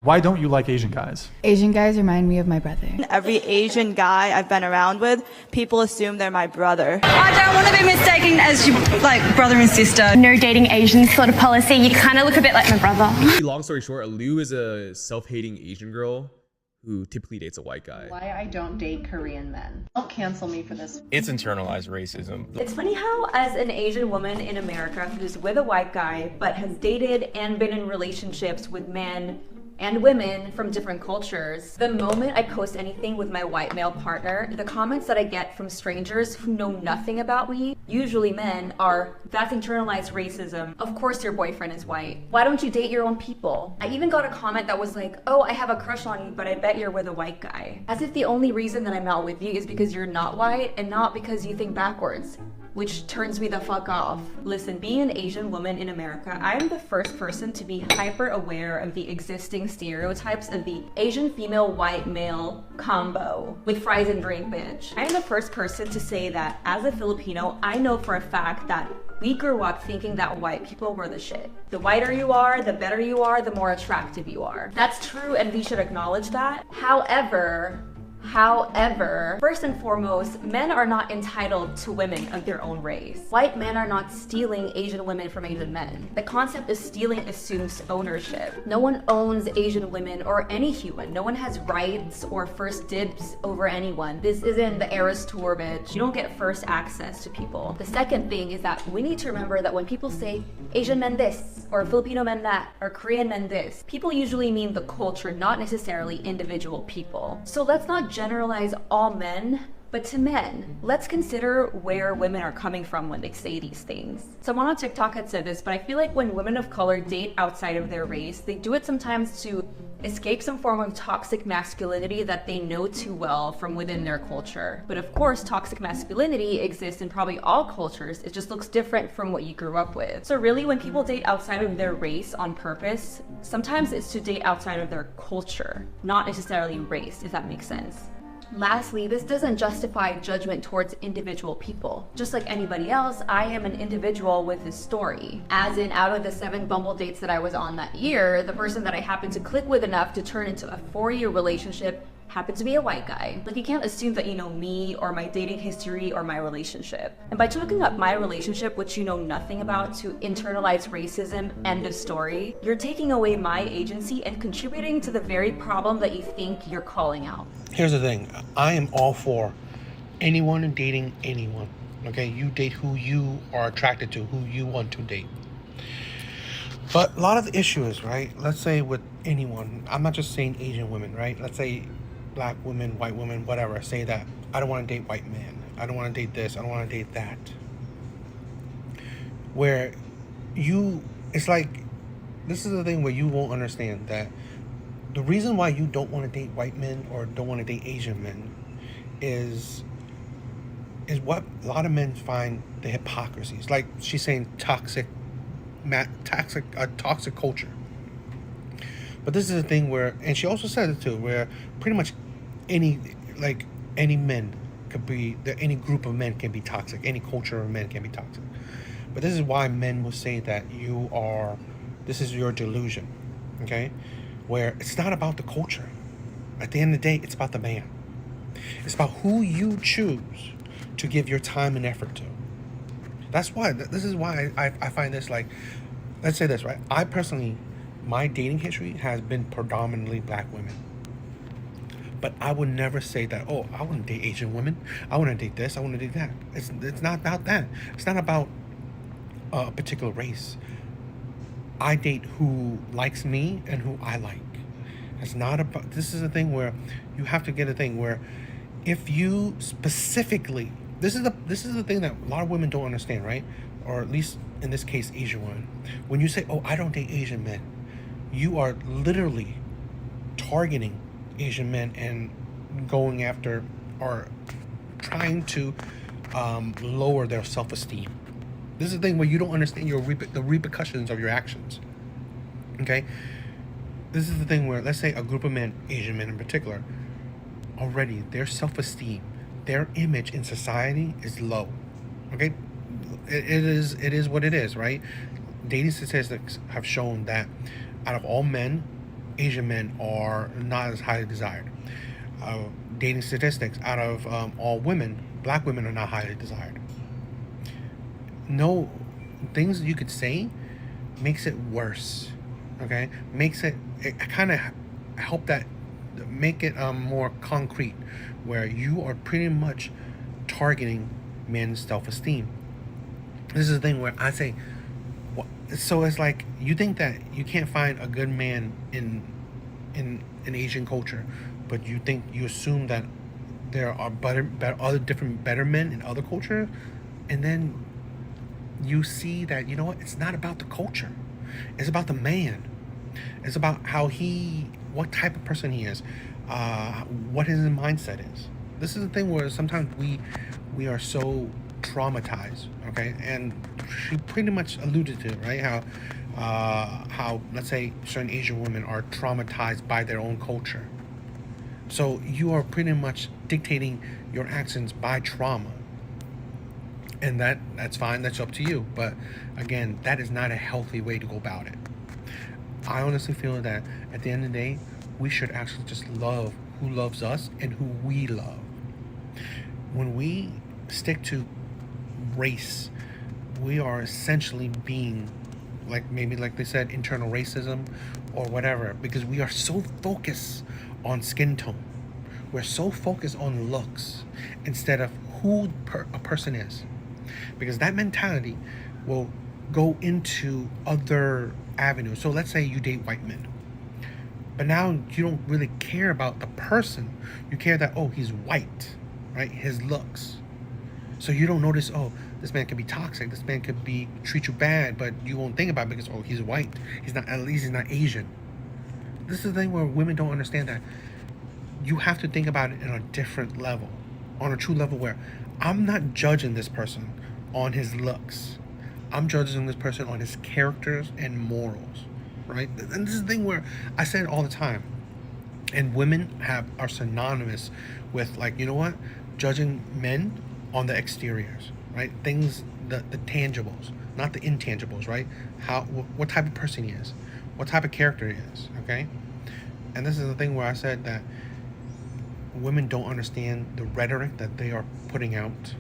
Why don't you like Asian guys? Asian guys remind me of my brother. Every Asian guy I've been around with, people assume they're my brother. I don't want to be mistaken as your brother and sister. No dating Asians sort of policy. You kind of look a bit like my brother. Long story short, Liu is a self-hating Asian girl who typically dates a white guy. Why I don't date Korean men. Don't cancel me for this. It's internalized racism. It's funny how, as an Asian woman in America who's with a white guy but has dated and been in relationships with men and women from different cultures, the moment I post anything with my white male partner, the comments that I get from strangers who know nothing about me, usually men, are, "That's internalized racism. Of course your boyfriend is white. Why don't you date your own people?" I even got a comment that was like, "Oh, I have a crush on you, but I bet you're with a white guy." As if the only reason that I'm out with you is because you're not white and not because you think backwards, which turns me the fuck off. Listen, being an Asian woman in America, I am the first person to be hyper aware of the existing stereotypes of the Asian female white male combo with fries and drink bitch. I am the first person to say that as a Filipino, I know for a fact that we grew up thinking that white people were the shit. The whiter you are, the better you are, the more attractive you are. That's true and we should acknowledge that. However, first and foremost, men are not entitled to women of their own race. White men are not stealing Asian women from Asian men. The concept of stealing assumes ownership. No one owns Asian women or any human. No one has rights or first dibs over anyone. This isn't the Eras Tour, bitch. You don't get first access to people. The second thing is that we need to remember that when people say Asian men this, or Filipino men that, or Korean men this, people usually mean the culture, not necessarily individual people. So let's not generalize all men, but to men, let's consider where women are coming from when they say these things. Someone on TikTok had said this, but I feel like when women of color date outside of their race, they do it sometimes to escape some form of toxic masculinity that they know too well from within their culture. But of course, toxic masculinity exists in probably all cultures. It just looks different from what you grew up with. So really, when people date outside of their race on purpose, sometimes it's to date outside of their culture, not necessarily race, if that makes sense. Lastly, this doesn't justify judgment towards individual people. Just like anybody else, I am an individual with a story. As in, out of the 7 Bumble dates that I was on that year, the person that I happened to click with enough to turn into a 4-year relationship happened to be a white guy. Like, you can't assume that you know me or my dating history or my relationship. And by talking up my relationship, which you know nothing about, to internalize racism, end of story, you're taking away my agency and contributing to the very problem that you think you're calling out. Here's the thing. I am all for anyone dating anyone. Okay? You date who you are attracted to, who you want to date. But a lot of the issue is, right? Let's say with anyone, I'm not just saying Asian women, right? Let's say black women, white women, whatever, say that I don't want to date white men. I don't want to date this. I don't want to date that. Where it's like, this is the thing where you won't understand that the reason why you don't want to date white men or don't want to date Asian men is what a lot of men find the hypocrisies. Like she's saying toxic culture. But this is a thing where, and she also said it too, where pretty much any men could be, any group of men can be toxic. Any culture of men can be toxic. But this is why men will say that this is your delusion, okay? Where it's not about the culture. At the end of the day, it's about the man. It's about who you choose to give your time and effort to. This is why I find this, like, let's say this, right? I personally, my dating history has been predominantly black women. But I would never say that, oh, I want to date Asian women. I want to date this. I want to date that. It's not about that. It's not about a particular race. I date who likes me and who I like. It's not about, this is a thing where you have to get a thing where if you specifically, this is the thing that a lot of women don't understand, right? Or at least in this case, Asian women. When you say, oh, I don't date Asian men, you are literally targeting Asian men and going after or trying to lower their self-esteem. This is the thing where you don't understand the repercussions of your actions. Okay? This is the thing where, let's say a group of men, Asian men in particular, already their self-esteem, their image in society is low. Okay? It is what it is, right? Dating statistics have shown that out of all men, Asian men are not as highly desired. Dating statistics, out of all women, black women are not highly desired. No, things you could say makes it worse. Okay, makes it kind of help that make it more concrete, where you are pretty much targeting men's self-esteem. This is the thing where I say, so it's like you think that you can't find a good man in Asian culture, but you assume that there are better men in other cultures, and then you see that, you know what, it's not about the culture, it's about the man. It's about what type of person he is, what his mindset is. This is the thing where sometimes we are so traumatized, okay? And she pretty much alluded to it, right? How let's say certain Asian women are traumatized by their own culture. So you are pretty much dictating your actions by trauma. And that's fine, that's up to you. But again, that is not a healthy way to go about it. I honestly feel that at the end of the day, we should actually just love who loves us and who we love. When we stick to race, we are essentially being like they said, internal racism or whatever, because we are so focused on skin tone. We're so focused on looks instead of who a person is, because that mentality will go into other avenues. So let's say you date white men, but now you don't really care about the person. You care that, oh, he's white, right? His looks. So you don't notice, oh, this man could be toxic. This man could treat you bad, but you won't think about it because, oh, he's white. At least he's not Asian. This is the thing where women don't understand that you have to think about it in a different level, on a true level where I'm not judging this person on his looks. I'm judging this person on his characters and morals, right? And this is the thing where I say it all the time. And women are synonymous with, like, you know what? Judging men on the exteriors, right? Things, the tangibles, not the intangibles, right? What type of person he is, what type of character he is, okay? And this is the thing where I said that women don't understand the rhetoric that they are putting out.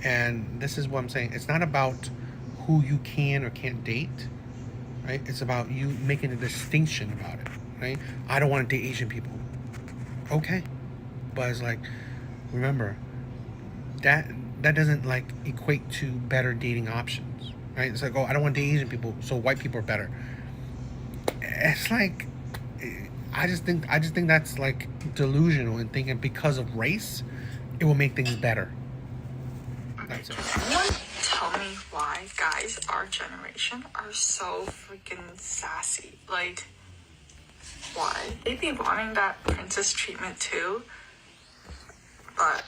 And this is what I'm saying. It's not about who you can or can't date, right? It's about you making a distinction about it, right? I don't want to date Asian people. Okay. But it's like, remember, that doesn't like equate to better dating options, right? It's like, oh, I don't want to date Asian people, so white people are better. It's like, I just think that's like delusional, and thinking because of race, it will make things better. That's it. Someone tell me why guys our generation are so freaking sassy. Like, why? They be wanting that princess treatment too. But,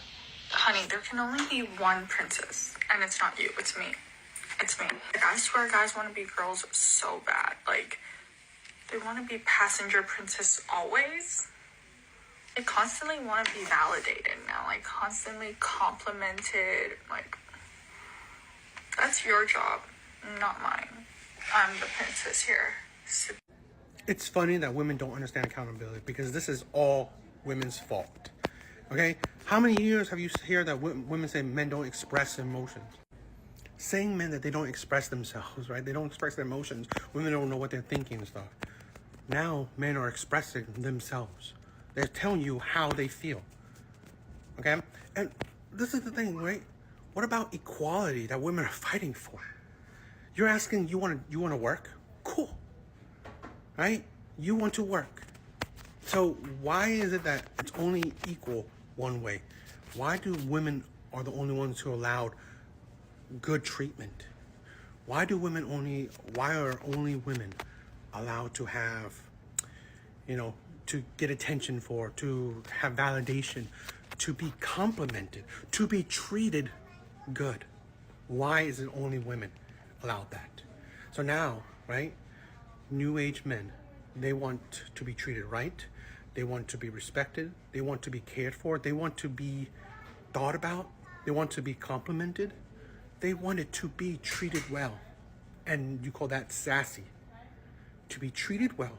honey, there can only be one princess. And it's not you, it's me. It's me. Like, I swear guys want to be girls so bad. Like, they want to be passenger princess always. They constantly want to be validated now, like constantly complimented. Like, that's your job, not mine. I'm the princess here. It's funny that women don't understand accountability, because this is all women's fault. Okay? How many years have you heard that women say men don't express emotions? Saying men that they don't express themselves, right? They don't express their emotions. Women don't know what they're thinking and stuff. Now men are expressing themselves. They're telling you how they feel. Okay? And this is the thing, right? What about equality that women are fighting for? You're asking, you want to work? Cool. Right? You want to work. So why is it that it's only equal one way? Why do women are the only ones who are allowed good treatment? Why are only women allowed to have, to get attention for, to have validation, to be complimented, to be treated good? Why is it only women allowed that? So now, right, new age men, they want to be treated right. They want to be respected. They want to be cared for. They want to be thought about. They want to be complimented. They wanted to be treated well. And you call that sassy. To be treated well.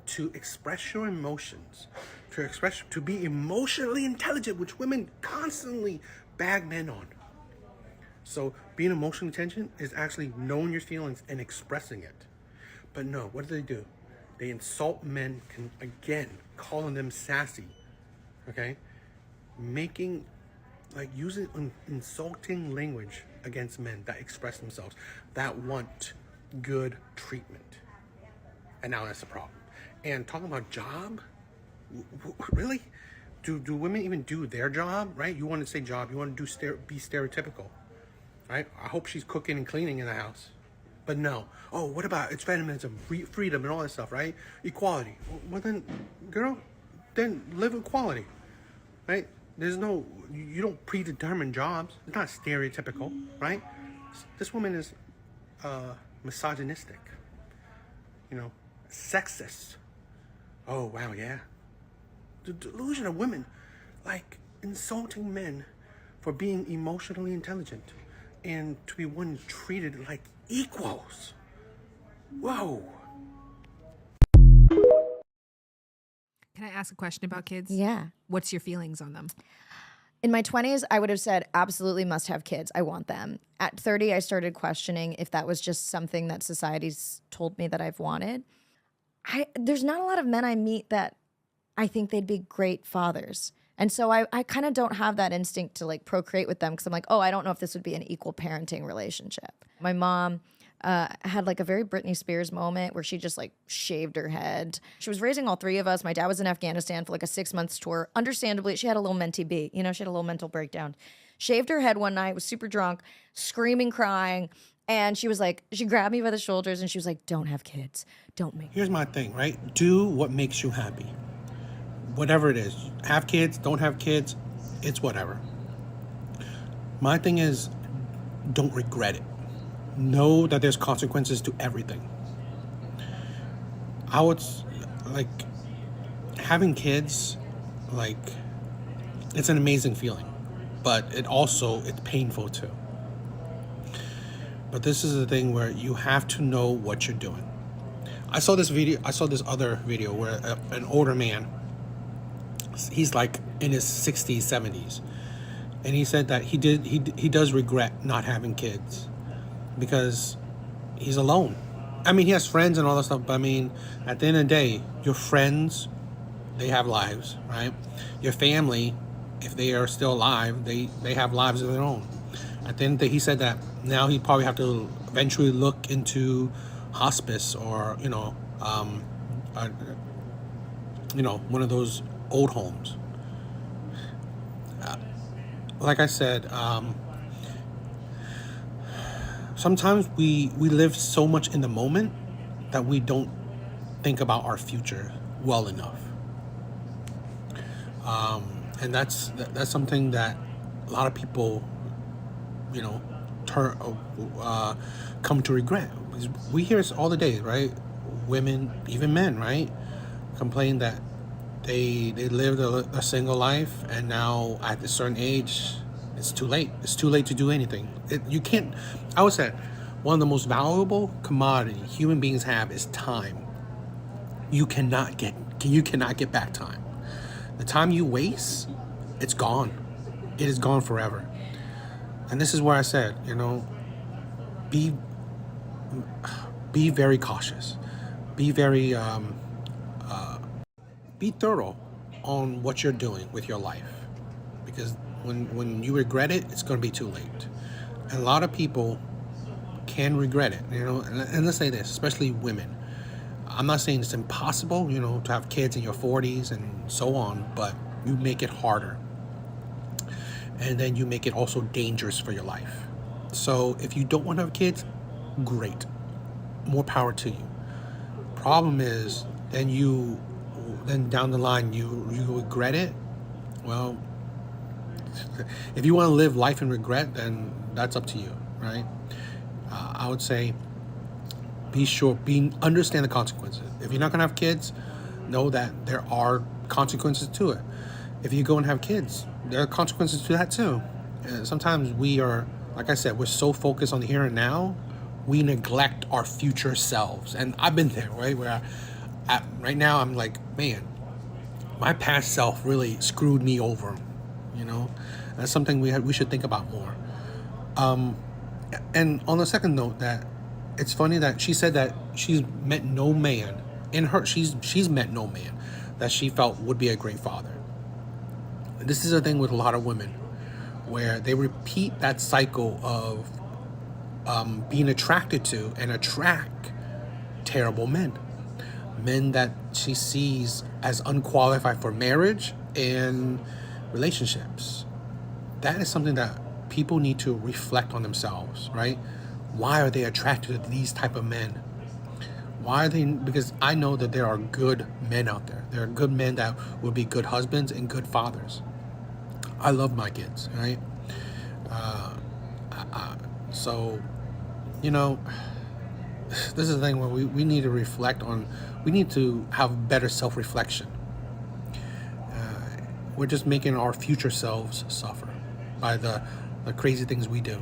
to express your emotions, to be emotionally intelligent, which women constantly bag men on. So being emotionally intelligent is actually knowing your feelings and expressing it. But no, what do? They insult men, again, calling them sassy, okay? Using insulting language against men that express themselves, that want good treatment. And now that's the problem. And talking about job, really? Do women even do their job, right? You want to say job, you want to be stereotypical, right? I hope she's cooking and cleaning in the house. But no. Oh, what about it's feminism, freedom, and all that stuff, right? Equality. Well then, girl, then live equality, right? You don't predetermine jobs. It's not stereotypical, right? This woman is misogynistic, sexist. Oh, wow, yeah. The delusion of women, like insulting men for being emotionally intelligent and to be one treated like equals. Whoa. Can I ask a question about kids? Yeah. What's your feelings on them? In my 20s, I would have said, absolutely must have kids. I want them. At 30, I started questioning if that was just something that society's told me that I've wanted. There's not a lot of men I meet that I think they'd be great fathers. And so I kind of don't have that instinct to like procreate with them because I'm like, oh, I don't know if this would be an equal parenting relationship. My mom had like a very Britney Spears moment where she just like shaved her head. She was raising all three of us. My dad was in Afghanistan for like a 6 months tour. Understandably, she had a little mentee beat. She had a little mental breakdown. Shaved her head one night, was super drunk, screaming, crying. And she was like, she grabbed me by the shoulders and she was like, don't have kids. Don't make. Here's my thing, right? Do what makes you happy. Whatever it is. Have kids, don't have kids, it's whatever. My thing is, don't regret it. Know that there's consequences to everything. I would, like, having kids, like, it's an amazing feeling. But it's painful too. But this is the thing where you have to know what you're doing. I saw this other video where an older man, he's like in his 60s, 70s. And he said that he does regret not having kids because he's alone. I mean, he has friends and all that stuff, but I mean, at the end of the day, your friends, they have lives, right? Your family, if they are still alive, they have lives of their own. At the end of the day, he said that now he probably have to eventually look into hospice or, one of those old homes. Like I said, sometimes we live so much in the moment that we don't think about our future well enough. And that's something that a lot of people, come to regret. We hear this all the day, right? Women, even men, right? Complain that they lived a single life and now at a certain age, it's too late. It's too late to do anything. I would say one of the most valuable commodity human beings have is time. You cannot get back time. The time you waste, it's gone. It is gone forever. And this is where I said, be very cautious. Be very, be thorough on what you're doing with your life. Because when you regret it, it's going to be too late. And a lot of people can regret it, and let's say this, especially women. I'm not saying it's impossible, to have kids in your 40s and so on, but you make it harder. And then you make it also dangerous for your life. So if you don't want to have kids, great. More power to you. Problem is, then down the line, you regret it. Well, if you want to live life in regret, then that's up to you, right? I would say understand the consequences. If you're not going to have kids, know that there are consequences to it. If you go and have kids, there are consequences to that too. And sometimes we are, like I said, we're so focused on the here and now, we neglect our future selves. And I've been there, right? Where right now I'm like, man, my past self really screwed me over. You know, that's something we should think about more. And on the second note, that it's funny that she said that she's met no man she's met no man that she felt would be a great father. This is a thing with a lot of women, where they repeat that cycle of being attracted to and attract terrible men that she sees as unqualified for marriage and relationships. That is something that people need to reflect on themselves, right? Why are they attracted to these type of men? Why are they? Because I know that there are good men out there. There are good men that will be good husbands and good fathers. I love my kids, right? So, you know, this is the thing where we need to reflect on, we need to have better self-reflection. We're just making our future selves suffer by the crazy things we do.